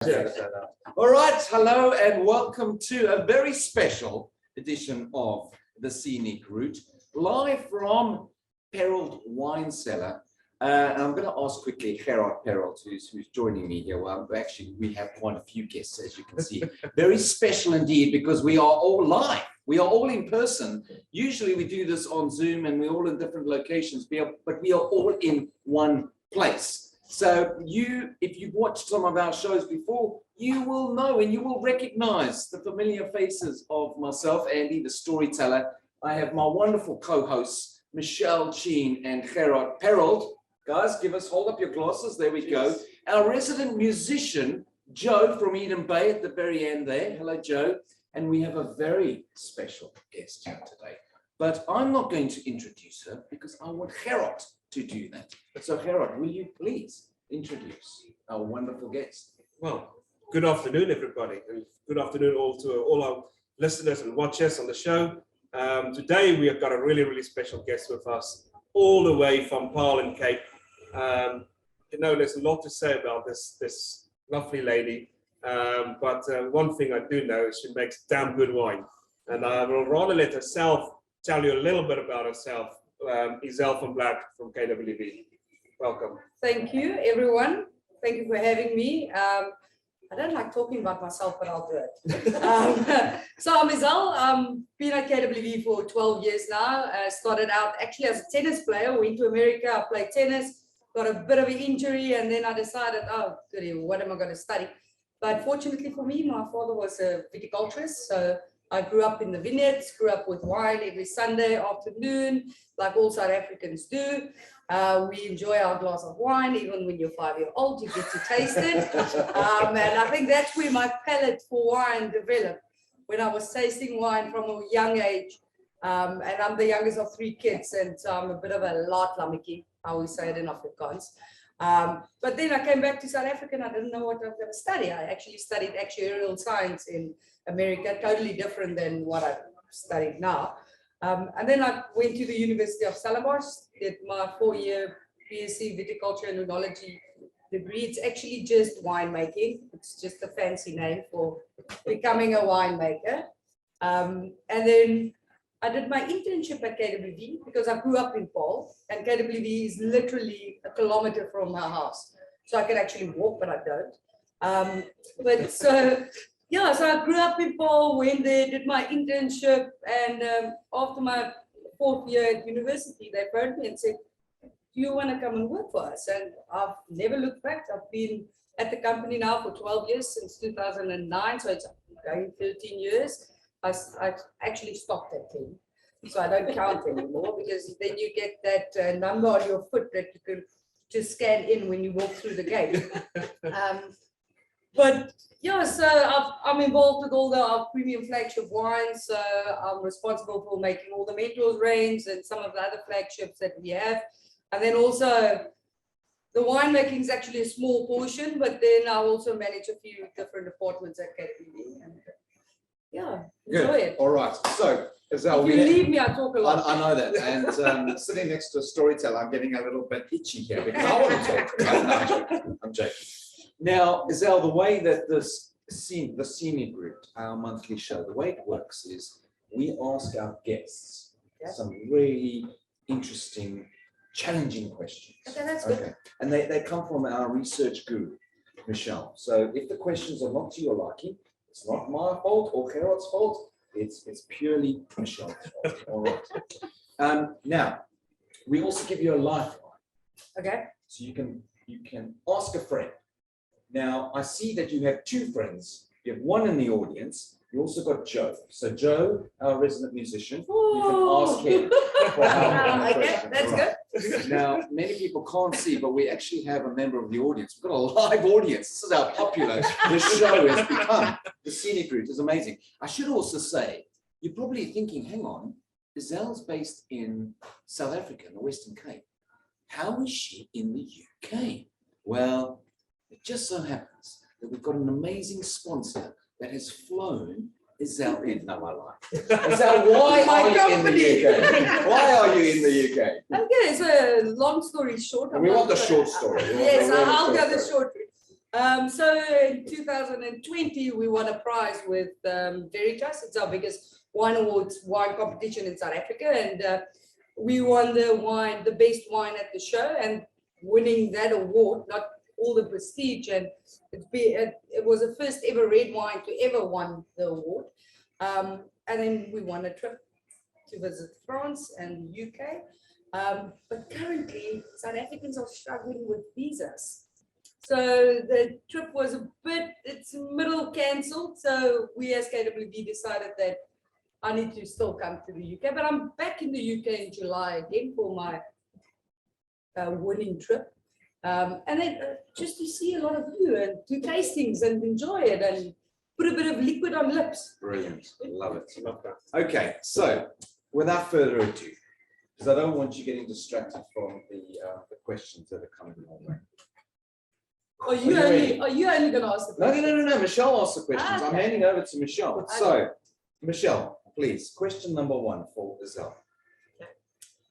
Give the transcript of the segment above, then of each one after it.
All right, hello and welcome to a very special edition of the Scenic Route, live from Perald Wine Cellar. And I'm going to ask quickly Gerard Perald, who's joining me here. Well, actually, we have quite a few guests, as you can see. Very special indeed, because we are all live. We are all in person. Usually we do this on Zoom and we're all in different locations, but we are all in one place. So if you've watched some of our shows before, you will know and you will recognize the familiar faces of myself, Andy, the storyteller. I have my wonderful co-hosts, Michelle Cheen and Gerard Perald. Guys, hold up your glasses. There we go. Our resident musician, Joe from Eden Bay at the very end there. Hello, Joe. And we have a very special guest here today. But I'm not going to introduce her because I want Gerard to do that. So Gerard, will you please introduce our wonderful guest? Well, good afternoon, everybody. And good afternoon to all our listeners and watchers on the show. Today we have got a really, really special guest with us, all the way from Paarl and Cape. There's a lot to say about this lovely lady. But one thing I do know is she makes damn good wine. And I will rather let herself tell you a little bit about herself. Izele van Blerk from KWV. Welcome. Thank you, everyone. Thank you for having me. I don't like talking about myself, but I'll do it. So I'm Izele. Been at KWV for 12 years now. Started out actually as a tennis player. Went to America. I played tennis. Got a bit of an injury, and then I decided, oh, goody, what am I going to study? But fortunately for me, my father was a viticulturist, so I grew up in the vineyards, grew up with wine every Sunday afternoon, like all South Africans do. We enjoy our glass of wine, even when you're 5-year-old, you get to taste it. And I think that's where my palate for wine developed, when I was tasting wine from a young age. And I'm the youngest of 3 kids, and so I'm a bit of a laatlammetjie, I always say it in Afrikaans. But then I came back to South Africa and I didn't know what I was going to study. I actually studied actuarial science in America, totally different than what I studied now. And then I went to the University of Stellenbosch, did my 4-year BSc Viticulture and Oenology degree. It's actually just winemaking. It's just a fancy name for becoming a winemaker. And then I did my internship at KWV because I grew up in Paarl, and KWV is literally a kilometer from my house. So I can actually walk, but I don't. So I grew up in Paarl, went there, did my internship, and after my 4th year at university, they phoned me and said, do you want to come and work for us? And I've never looked back. I've been at the company now for 12 years, since 2009, so it's going 13 years. I actually stopped at 10, so I don't count anymore, because then you get that number on your foot that you can just scan in when you walk through the gate. But yeah, so I'm involved with all our premium flagship wines. So I'm responsible for making all the Mentors range and some of the other flagships that we have. And then also the winemaking is actually a small portion, but then I also manage a few different departments at KWV. And yeah, enjoy it. All right. So, Izele, if you leave me, I talk a lot. I know that. And sitting next to a storyteller, I'm getting a little bit itchy here because I want to talk. No, I'm joking. Now, Izele, the way that the Scenic Route, our monthly show, the way it works is we ask our guests some really interesting, challenging questions. Okay, that's good. And they come from our research guru, Michelle. So if the questions are not to your liking, it's not my fault or Gerard's fault. It's purely Michelle's fault. All right. Now, we also give you a lifeline. Okay. So you can ask a friend. Now, I see that you have 2 friends. You have one in the audience. You also got Joe. So Joe, our resident musician, you can ask him. Okay, that's good. Now, many people can't see, but we actually have a member of the audience. We've got a live audience. This is how popular this show has become. The Scenic Route is amazing. I should also say, you're probably thinking, hang on, Izele's based in South Africa, in the Western Cape. How is she in the UK? Well, it just so happens that we've got an amazing sponsor that has flown Izele in. No, I lie. Izele, why are you in the UK? Why are you in the UK? Okay, so long story short. We want the short story. Yes, I'll go the short. So in 2020, we won a prize with Veritas. It's our biggest wine awards, wine competition in South Africa. And we won the best wine at the show, and winning that award, not all the prestige. And it was the first ever red wine to ever won the award. And then we won a trip to visit France and the UK. But currently, South Africans are struggling with visas. So the trip was it's middle cancelled. So we as KWV decided that I need to still come to the UK. But I'm back in the UK in July again for my winning trip. And then just to see a lot of you and do tastings and enjoy it and put a bit of liquid on lips. Brilliant. Love it. Love that. Okay, so without further ado, because I don't want you getting distracted from the questions that are coming our way. Are you only going to ask the questions? No. Michelle asked the questions. I'm Okay. handing over to Michelle. Okay. So, Michelle, please, question number 1 for Izele.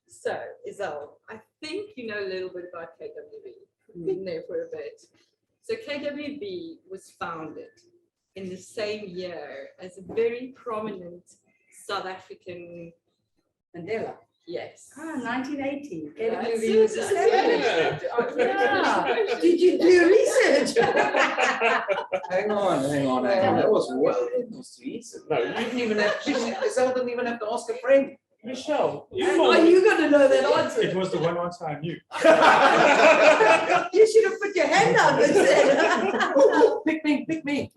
So, Izele, I think you know a little bit about KWV. We've been there for a bit. So, KWV was founded in the same year as a very prominent South African, Mandela. yes. 1980. That's KWV it, was that's established. it. Yeah. Did you do research? Hang on. That was too easy. No, you didn't even have, Izele didn't even have to ask a friend. Michelle, Are you going to know that answer? It was the one answer I knew. You should have put your hand up and said. Pick me.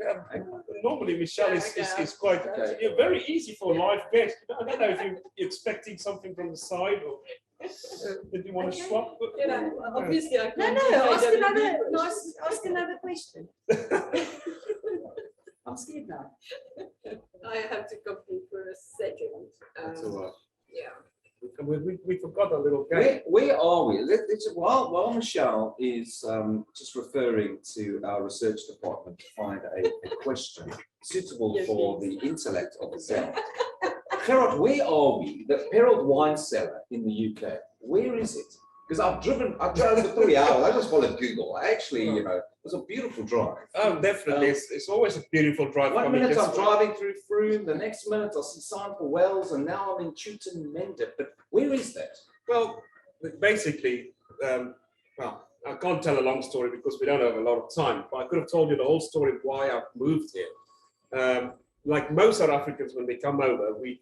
normally Michelle is quite, Okay. you're very easy for a live guest. I don't know if you're expecting something from the side or did you want to swap? You know, obviously I No, can't no, do ask KWV ask another question. I'm scared now. I have to complete for a second. That's all right. Yeah. We forgot a little game. Where are we? While Michelle is just referring to our research department to find a question suitable Yes, for please. the intellect of Izele. Gerard, where are we? The Perald wine cellar in the UK. Where is it? Because I've drove for 3 hours. I just followed Google. Actually, it was a beautifal drive. Oh, definitely. It's always a beautiful drive. 1 coming minute this I'm way. driving through Froome, the next minute I see sign for Wells, and now I'm in Chewton Mendip. But where is that? Well, basically, I can't tell a long story because we don't have a lot of time, but I could have told you the whole story of why I've moved here. Like most South Africans, when they come over, we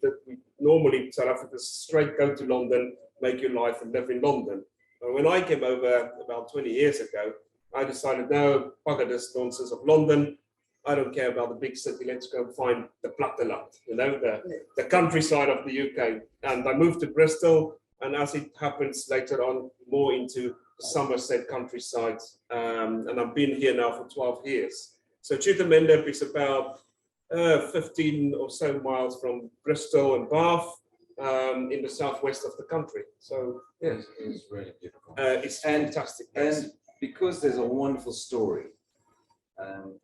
normally, South Africans straight go to London, make your life and live in London. But when I came over about 20 years ago, I decided, no, bugger this nonsense of London. I don't care about the big city. Let's go and find the platteland, the countryside of the UK. And I moved to Bristol, and as it happens later on, more into the Somerset countryside. And I've been here now for 12 years. So Chewton Mendip is about 15 or so miles from Bristol and Bath, in the southwest of the country. So yes, It's really beautiful. it's fantastic. And because there's a wonderful story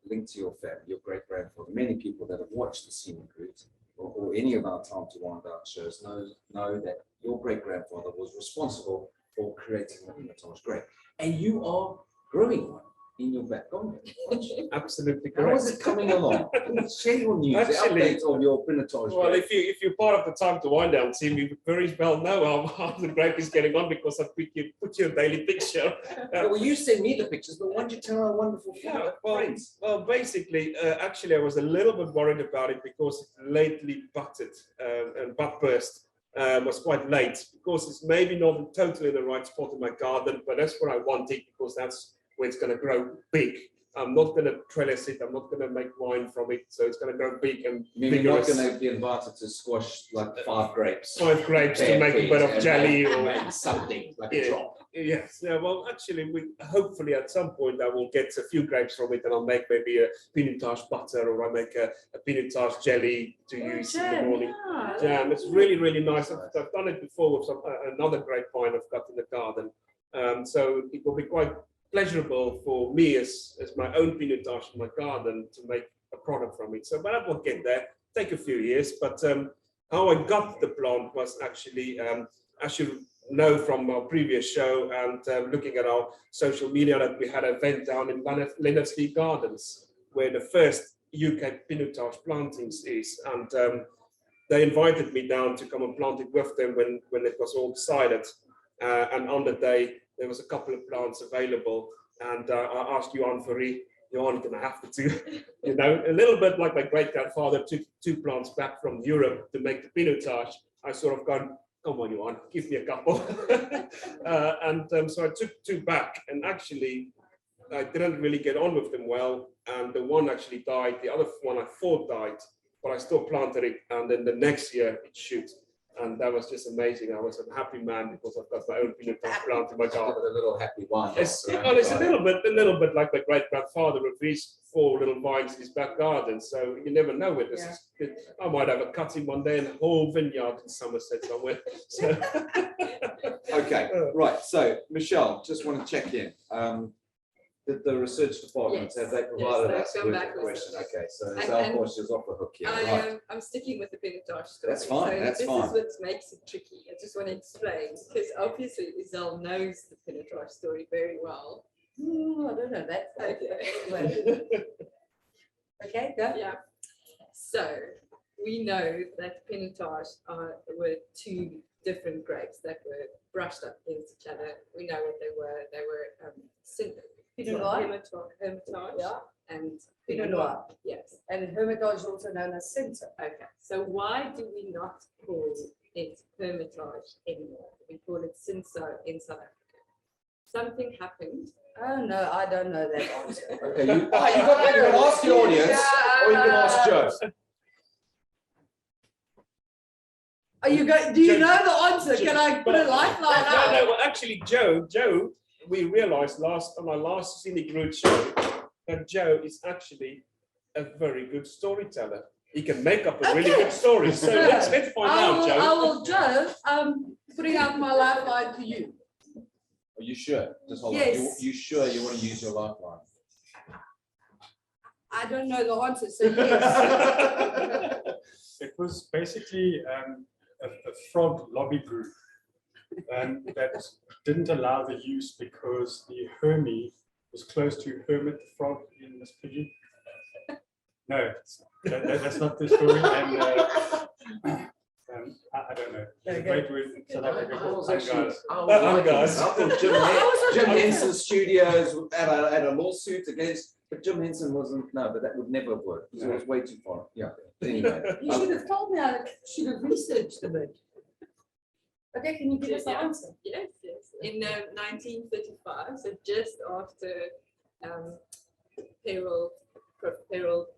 linked to your family, your great-grandfather, many people that have watched the Scenic Route or any of our Time to Wind Down shows know that your great-grandfather was responsible for creating the Pinotage grape. And you are growing one in your back garden, aren't you? Absolutely How correct. is it coming along? Share your news, Actually, the update of your Pinotage Well, grape. if you're part of the Time to Wind Down team, you very well know how the grape is getting on because I put your daily picture. Well, you send me the pictures, but why don't you tell our wonderful friends? Well, basically, actually, I was a little bit worried about it because it lately butted and bud burst. Was quite late because it's maybe not totally in the right spot in my garden, but that's where I want it because that's where it's going to grow big. I'm not going to trellis it. I'm not going to make wine from it. So it's going to grow big and You're not vigorous. going to be invited to squash like 5 grapes. 5 grapes to make a bit of jelly or make something like a Yeah. drop. yes. Yeah. Well, actually, hopefully at some point I will get a few grapes from it and I'll make maybe a pinotage butter or I make a pinotage jelly to use in the morning. Jam. It's really, really nice. I've done it before with another grapevine I've got in the garden. So it will be quite pleasurable for me as my own pinotage in my garden to make a product from it. So, but I will get there. Take a few years. But how I got the plant was actually, as you know from our previous show and looking at our social media that we had an event down in Leonardslee Gardens where the first UK Pinotage plantings is, and they invited me down to come and plant it with them when it was all decided. And on the day, there was a couple of plants available, and I asked Johan Fourie, Johan, can I have the two? You know, a little bit like my great-grandfather took 2 plants back from Europe to make the Pinotage. I sort of gone, come on, Johan, give me a couple. So I took 2 back, and actually, I didn't really get on with them well, and the one actually died. The other one I thought died, but I still planted it, and then the next year it shoot. And that was just amazing. I was a happy man because I've got my own Pinotage plant in my garden. A little happy wine. It's a little bit like my great-grandfather with these 4 little vines in his back garden. So you never know where this is. I might have a cutting one day and a whole vineyard in Somerset somewhere. So. Okay, right. So Michelle, just want to check in. The research department, have they provided us with a question? Okay, so Izele, of course, is off the hook here. Right. I'm sticking with the Pinotage story. That's fine, So that's this fine. is what makes it tricky. I just want to explain, because obviously Izele knows the Pinotage story very well. I don't know that. Okay. Okay, go. Yeah. So we know that Pinotage were 2 different grapes that were brushed up against each other. We know what they were. They were Pinot Noir. Hermitage Yeah. and Pinot Noir. Yes. And Hermitage is also known as Centre. Okay. So why do we not call it Hermitage anymore? We call it Cinsault in South Africa. Something happened. Oh no, I don't know that answer. Okay, you can ask the audience, or you can ask Joe. Are you going? Do you know the answer? Can I put a lifeline out? No, well, actually, Joe, we realized on our last Scenic Route show that Joe is actually a very good storyteller. He can make up a really good story. So let's find out, Joe. I will, Joe, putting out my lifeline to you. Are you sure? Just hold Yes. on. You sure you want to use your lifeline? I don't know the answer, so yes. It was basically a frog lobby group that didn't allow the use because the Hermie was close to Hermit the frog in Miss Piggy. No, that's not the story. And I don't know. There's a great word in South Africa called guys. I thought Jim Henson Studios had a lawsuit against, but Jim Henson wasn't. No, but that would never work. It was way too far. Yeah. Anyway, You should have told me. I should have researched a bit. Okay, can you give us the answer? Yes, yes. In 1935, so just after Perrault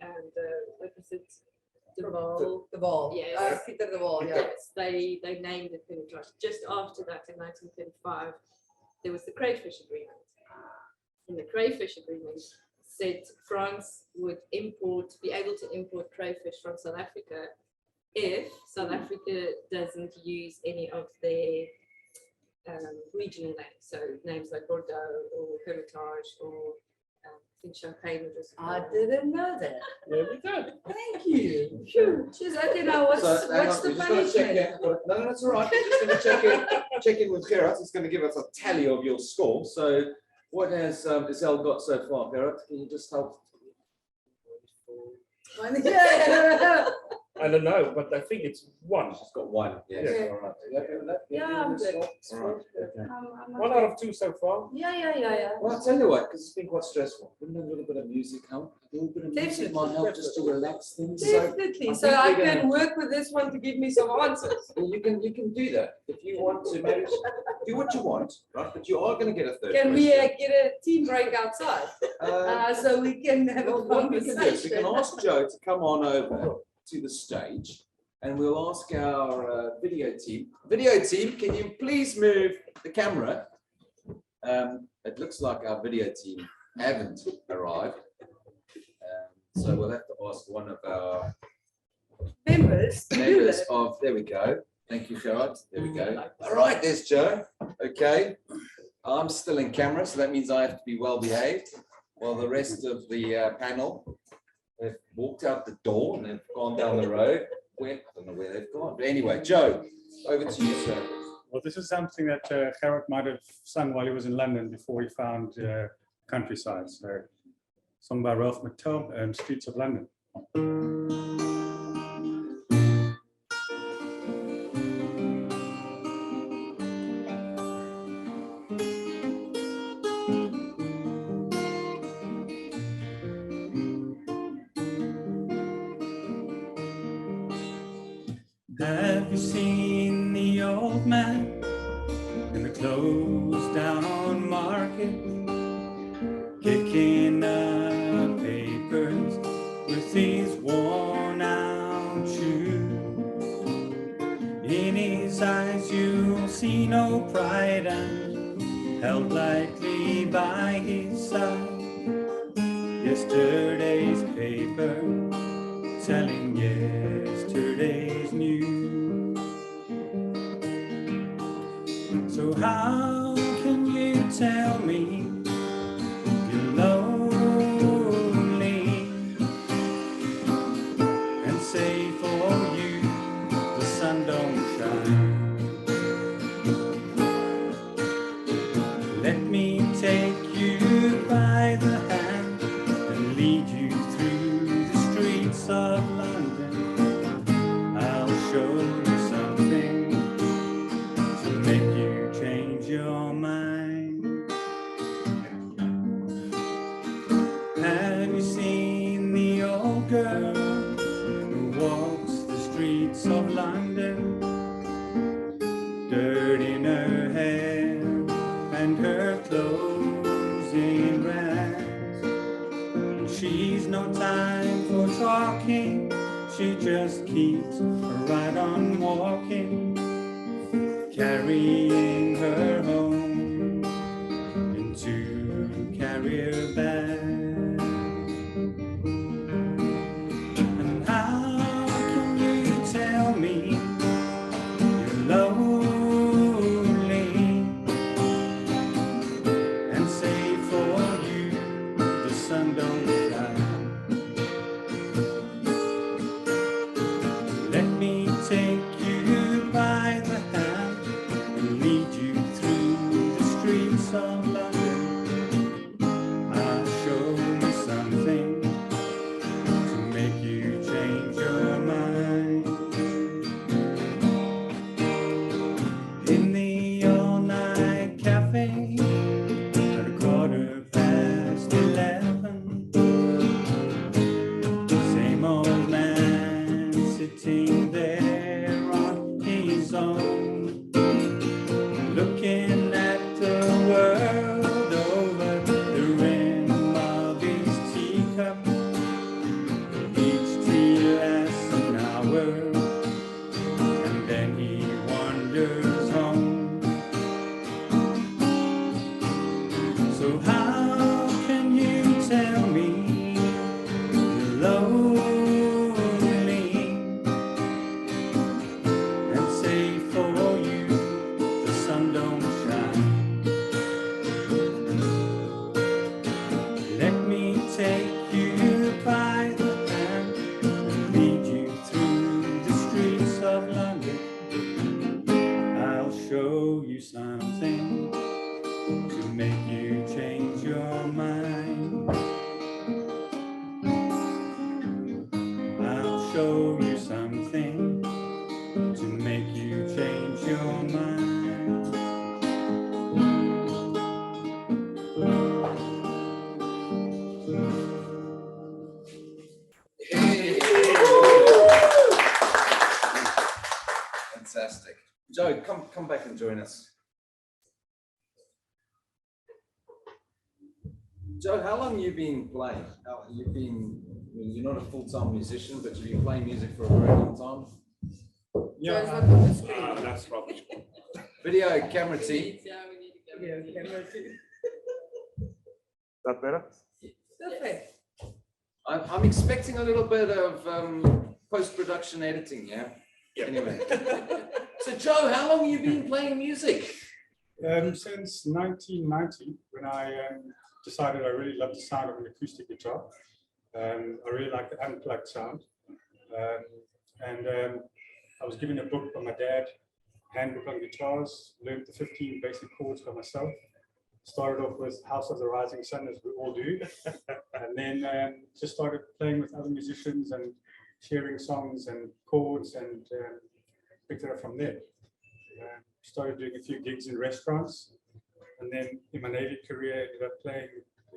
and what was it? De Waal. Yes. Peter de Waal, yeah. Yes, they named it Pinotage. Just after that, in 1935, there was the crayfish agreement. And the crayfish agreement said France would be able to import crayfish from South Africa if South Africa doesn't use any of their regional names. So names like Bordeaux or Hermitage or I think Champagne. I didn't know that. There we go. Thank you. Phew. She's okay now. What's the punishment? No, that's all right. We're just going to check in with Gerard. He's going to give us a tally of your score. So, what has Izele got so far, Gerard? Can you just help? I don't know, but I think it's 1. She's got 1. Yes. Yeah. All right. Are you okay with that? Yeah, I'm good. All right. Okay. 1 out of 2 so far. Yeah. Well, I'll tell you what, because it's been quite stressful. Wouldn't a little bit of music help? A little bit of music might help just to relax things. Definitely. So I can work with this one to give me some answers. Well, you can do that if you want to. Maybe do what you want, right? But you are going to get a third. Can we question. get a team break outside so we can have a What we can do is we can conversation? ask Joe to come on over to the stage, and we'll ask our video team. Video team, can you please move the camera? It looks like our video team haven't arrived, so we'll have to ask one of our Members. of. There we go. Thank you, Gerard. There we go. All right, there's Joe. Okay, I'm still in camera, so that means I have to be well behaved, while the rest of the panel. They've walked out the door and they've gone down the road. I don't know where they've gone. But anyway, Joe, over to you, sir. Well, this is something that Gerard might have sung while he was in London before he found countryside. So, sung by Ralph McTell, Streets of London. Have you seen the old man in the closed down market, kicking up papers with his worn out shoes? In his eyes you'll see no pride, and held lightly by his side yesterday's paper, telling yesterday's news. So how can you tell me you're lonely and say for you the sun don't shine? Let me take you by the hand and lead you through the streets of London. I'll show you something to make you change your mind. Have you seen the old girl who walks the streets of London? Dirt in her hair and her clothes in rags. And she's no time for talking, she just keeps right on walking, carrying her home in two carrier bags. And how can you tell me you're lonely and say for you the sun don't shine? Let me take you by the hand and lead you through the streets of London. I'll show you something to make you change your mind. In the all-night cafe at 11:15, same old man sitting there on his own, looking at the world over the rim of his teacup. Each tea lasts an hour, and then he wanders home. So how can you tell me you're lonely and say for you the sun don't shine? Let me take you by the hand and lead you through the streets of London. I'll show you something to make you change your mind. I'll show you something to make you change your mind. Fantastic. Joe, come back and join us. Joe, how long have you been playing? You're not a full-time musician, but you've been playing music for a very long time. Joe's not Yeah, on the screen. That's rubbish. Video camera team. Yeah, we need to go. Yeah, camera too. That better? Perfect. I'm expecting a little bit of post-production editing, yeah? Yeah. Anyway. So Joe, how long have you been playing music? Since 1990, when I decided I really loved the sound of an acoustic guitar. I really like the unplugged sound. I was given a book by my dad handbook on guitars, learned the 15 basic chords by myself. Started off with House of the Rising Sun, as we all do, and then just started playing with other musicians and sharing songs and chords, and picked it up from there. Started doing a few gigs in restaurants, and then in my Navy career, ended up playing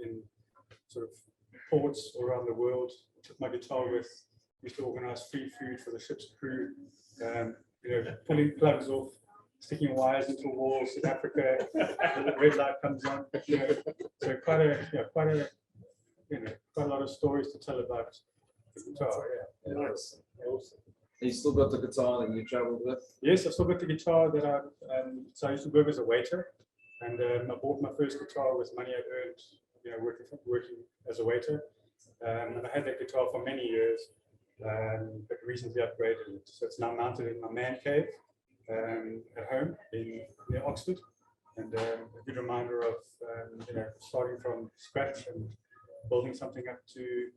in sort of ports all around the world. Took my guitar with, used to organize free food for the ship's crew, pulling plugs off, sticking wires into walls in Africa, and the red light comes on. So quite a lot of stories to tell about the guitar. Yeah. Nice. Awesome. You still got the guitar that you traveled with? Yes, I've still got the guitar that so I used to work as a waiter, and I bought my first guitar with money I earned, working as a waiter, and I had that guitar for many years, but recently upgraded it. So it's now mounted in my man cave at home near Oxford, and a good reminder of starting from scratch and building something up to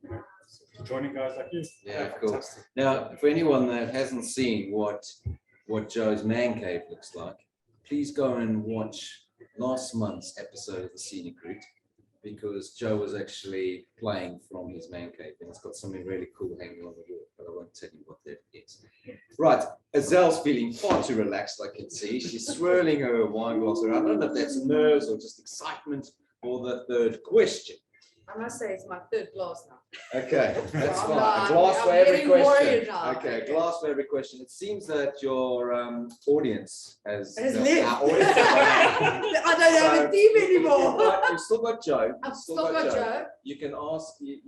joining guys like you. Yeah, cool. Now, for anyone that hasn't seen what Joe's man cave looks like, please go and watch last month's episode of the Scenic Route, because Joe was actually playing from his man cave, and it's got something really cool hanging on the wall, but I won't tell you what that is. Right, Izele's feeling far too relaxed, I can see. She's swirling her wine glass around. I don't know if that's nerves or just excitement for the third question. I must say it's my third glass now. Okay, that's I'm fine. not- A glass for I'm every getting worried question. now. Okay, a glass for every question. It seems that your audience has Has no, left. our audience has left. I don't have So, a team anymore. You've still got Joe. I've You've still got Joe. You can ask. You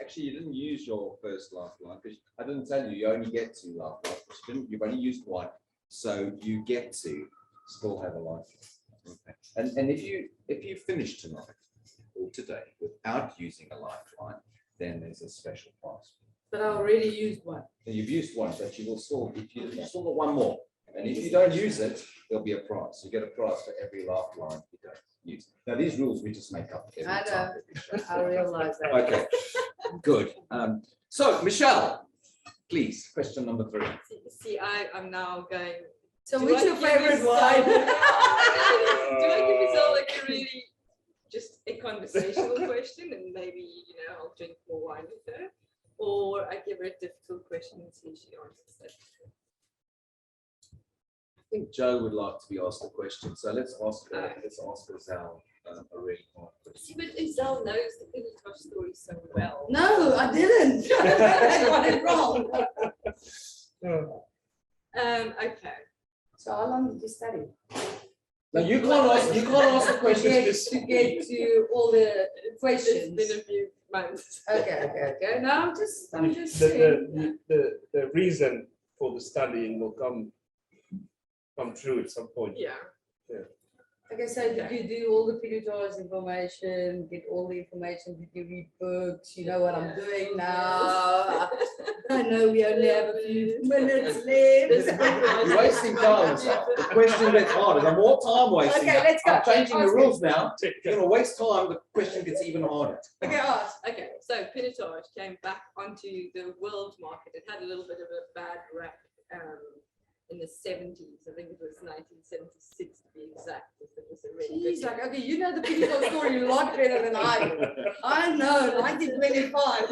actually, you didn't use your first lifeline, because I didn't tell you. You only get 2 lifelines. You've only used 1, so you get to still have a lifeline. Okay. And if you finish tonight or today without using a lifeline, then there's a special prize. But I already used one. And you've used 1, but you will still, you've still got 1 more. And if you don't use it, there'll be a prize. You get a prize for every lifeline you don't use. Now, these rules we just make up every I know. time. I realize that. Okay, good. So, Michelle, please, question number 3. See, I'm now going. So do which I your give favorite Izelle- wine? Do I give Izelle like a really just a conversational question, and maybe I'll drink more wine with her, or I give her a difficult question and see if she answers it. I think Joe would like to be asked a question, so let's ask Izelle a really hard question. See, but Izelle knows the Pinotage story so well. No, I didn't. I got it wrong. Okay. So how long did you study? Now you can't ask the questions. To get to all the It's questions. been a few months. Okay. No, I'm just saying. The reason for the studying will come true at some point. Yeah. Okay, so did you do all the Pinotage information, get all the information, did you read books, you know what I'm doing now? I know we only have a few minutes left. You're wasting time. The question gets harder. The more time wasting. Okay, let's go. I'm changing the Ask rules now. You're gonna waste time. The question gets even harder. Okay, ask. Okay, so Pinotage came back onto the world market. It had a little bit of a bad rap in the 70s. I think it was 1976 to be exact. It was a really Jeez, good like, okay, you know the Pinotage story a lot better than I do. I know, 1925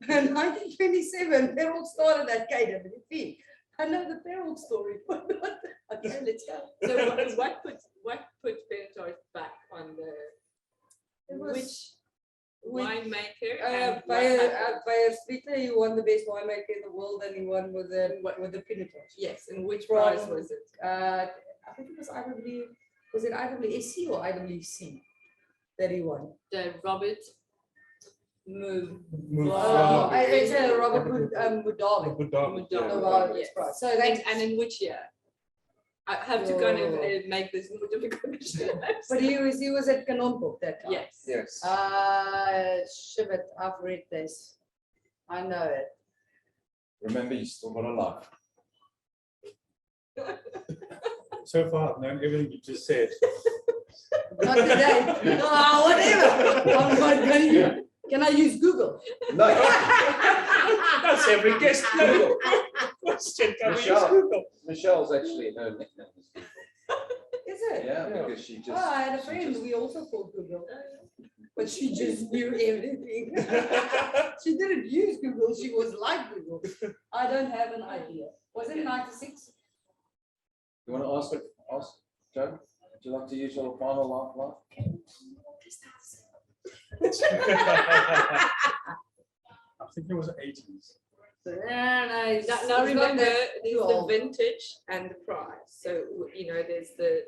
and 1927, Perrault started at KWV. I know the Perrault story. Okay, let's go. So what put Pinotage back on the It was- winemaker? By and what happened? a speaker, he won the best winemaker in the world, and he won with the Pinotage. Yes, and which From- prize was it? I think it was it IWSC or IWC that he won? The Robert Move. Oh, it's a Robert Mudavi. Mudavi, yes. So that's, And in which year? I have to kind of make this more difficult. but he was at Kanonkop that time. Yes. Yes. Shit, I've read this. I know it. Remember, you still got a life. So far, I've known everything you just said. Not today. Whatever. I'm not going to. Can I use Google? No. That's every guest. Question. Can we use Google? Michelle's actually her nickname is Google. Is it? Yeah, because she just. Oh, I had a she friend just- we also called Google, but she just knew everything. She didn't use Google, she was like Google. I don't have an idea. Was it 96? You want to ask Joe? Would you like to use your final laugh? I think it was 80s. No, Now it's not remember, that there's too the old. vintage and the price. So, you know, there's the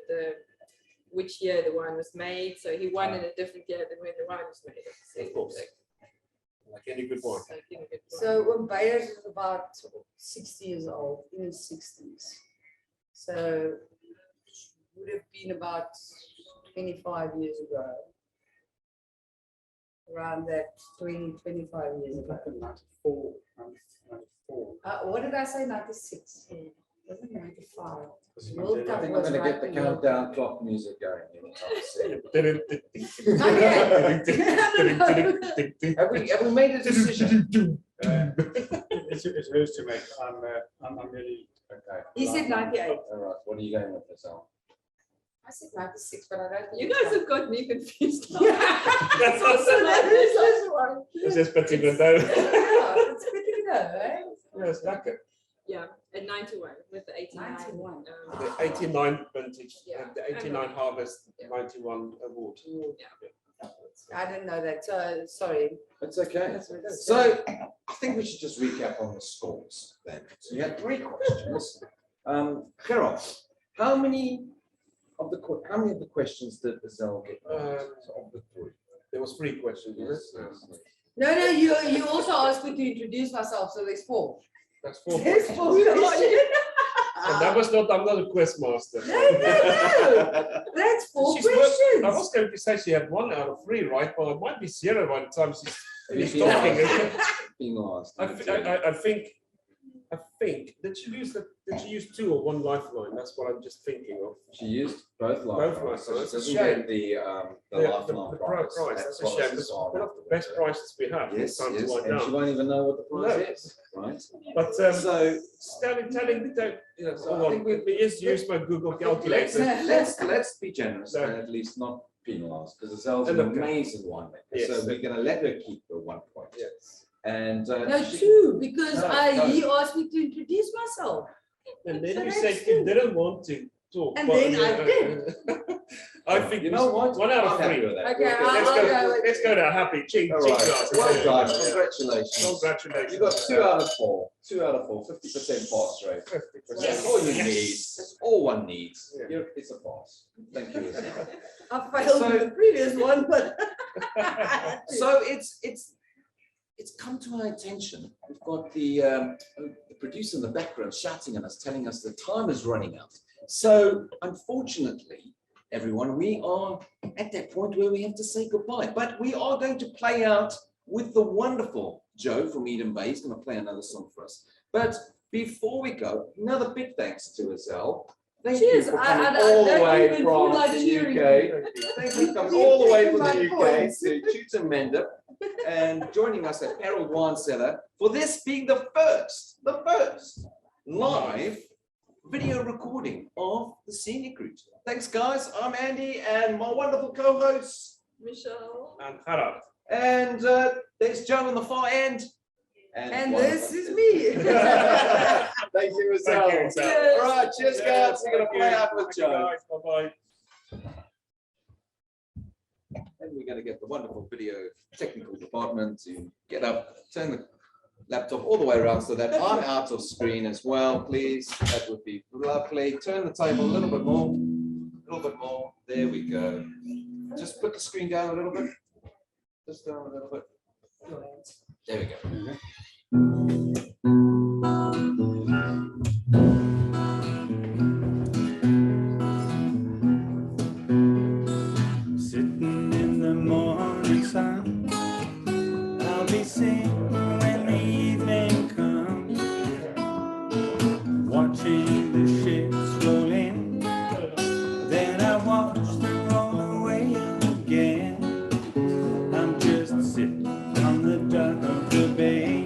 which year the wine was made. So he won in a different year than when the wine was made. So, Of course. Like any good wine. So, you know, good wine. So Bayers is about 60 years old, in his 60s. So would have been about 25 years ago. Around that 20, 25 years ago. Like in 94, 94. What did I say? 96? Wasn't 95? Because World Mandela- Cup I think was we're going to get the right before. countdown clock music going anytime soon. Have we made a decision? It's hers to make. I'm really. Okay. He said 98. All right. What are you going with this, Al? I said 96, but I don't think You it's guys right. have got me confused. That's So that is this one. It's just particular though. Yeah, it's good to know, eh? Yes, lekker. Yeah, at 91 with the 89. 91. The 89 vintage, Yeah. the 89 harvest, 91 award. I didn't know that, so sorry. That's okay. So I think we should just recap on the scores then. So you had 3 questions. Gerald, how many of the questions did Izele get right? Of the 3. There was 3 questions. wasn't it? No, you also asked me to introduce myself, so there's 4. That's 4 There's questions. 4 questions. And that was not, I'm not a quest master. No, that's 4 She's worked- questions. I was going to say she had 1 out of 3, right? But it might be 0 by the time she's finished Being talking. last. Being last. I think, did she use 2 or 1 lifeline? That's what I'm just thinking of. She used both lifelines, so she That's a doesn't shame. get the The lifeline price. That's a shame. It's one of the best prices we have. Yes, Time to yes, wind and she down. won't even know what the price No. is, right? But So telling, don't, you know, So hold I on, think we- we just use my Google calculator. let's be generous No. and at least not penalise, because Izele's And an okay. amazing winemaker. Yes. So we're going to let her keep the 1 point. Yes. And No, she- 2, because No, he asked me to introduce myself. And then So you that's said you two. didn't want to talk. And but- then I did. I think you know what? 1 out I'm of happy 3. with that. Okay, We're good. I'll go with- Let's go to a happy ching All ching right. glass. Well done. Congratulations. Congratulations. You got 2 out of 4. 2 out of 4. 50% pass rate. 50%. That's all you Yes. need. That's all one needs. Yeah. It's a pass. Thank you, Izele. I failed So- the previous one, but. So it's come to our attention. We've got the producer in the background shouting at us, telling us the time is running out. So unfortunately, everyone, we are at that point where we have to say goodbye. But we are going to play out with the wonderful Joe from Eden Bay. He's going to play another song for us. But before we go, another big thanks to Izele. Thank Cheers. you for I coming don't all the even way feel from like the cheering. UK. Thank you for coming all the way from the My UK points. to Tutemende and joining us at Harold Wine Cellar for this being the first live video recording of the Scenic Route. Thanks, guys. I'm Andy and my wonderful co-hosts. Michelle. And Harald. And there's Joe on the far end. And one this of us is me. Thank you, Thank you, Izele. Izele. All right, cheers, guys. We're going to play out with Joe. Bye-bye. And we're going to get the wonderful video technical department to get up, turn the laptop all the way around so that I'm out of screen as well, please. That would be lovely. Turn the table a little bit more, There we go. Just put the screen down a little bit. Just down a little bit. There we go. Sitting in the morning sun, I'll be singing when the evening comes, watching the ships roll in, then I watch them roll away again. I'm just sitting on the dock of the bay,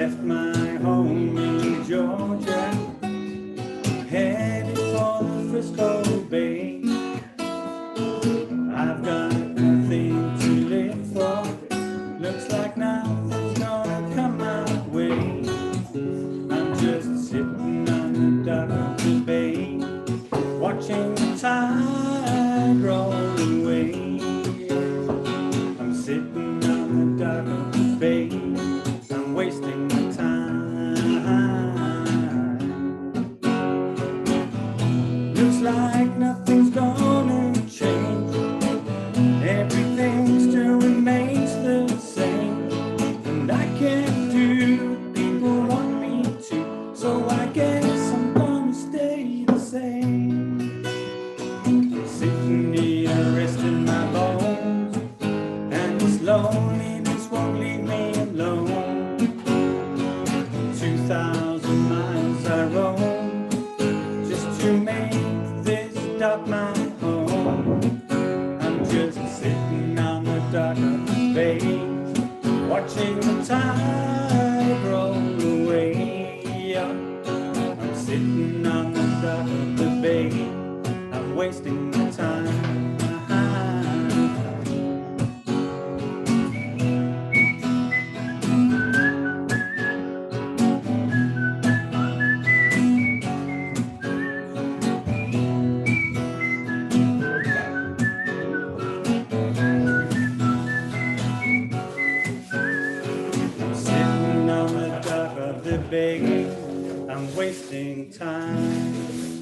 left my home in Georgia, headed for the Frisco Bay. I've got nothing to live for, looks like nothing's gonna come my way. I'm just sitting on the dock of the bay, watching the tide roll away. I'm sitting on the dock of the bay, I'm wasting my time. Looks like nothing's gonna change, everything still remains the same, and I can't do what people want me to, so I guess I'm gonna stay the same. I'm sitting here resting my bones, and this loneliness won't leave me alone. 2,000 miles I roam just to make this dock my home. I'm just sitting on the dock of the bay, watching the tide roll away. I'm sitting on the dock of the bay, I'm wasting my time. Sitting on the dock of the bay, I'm wasting time.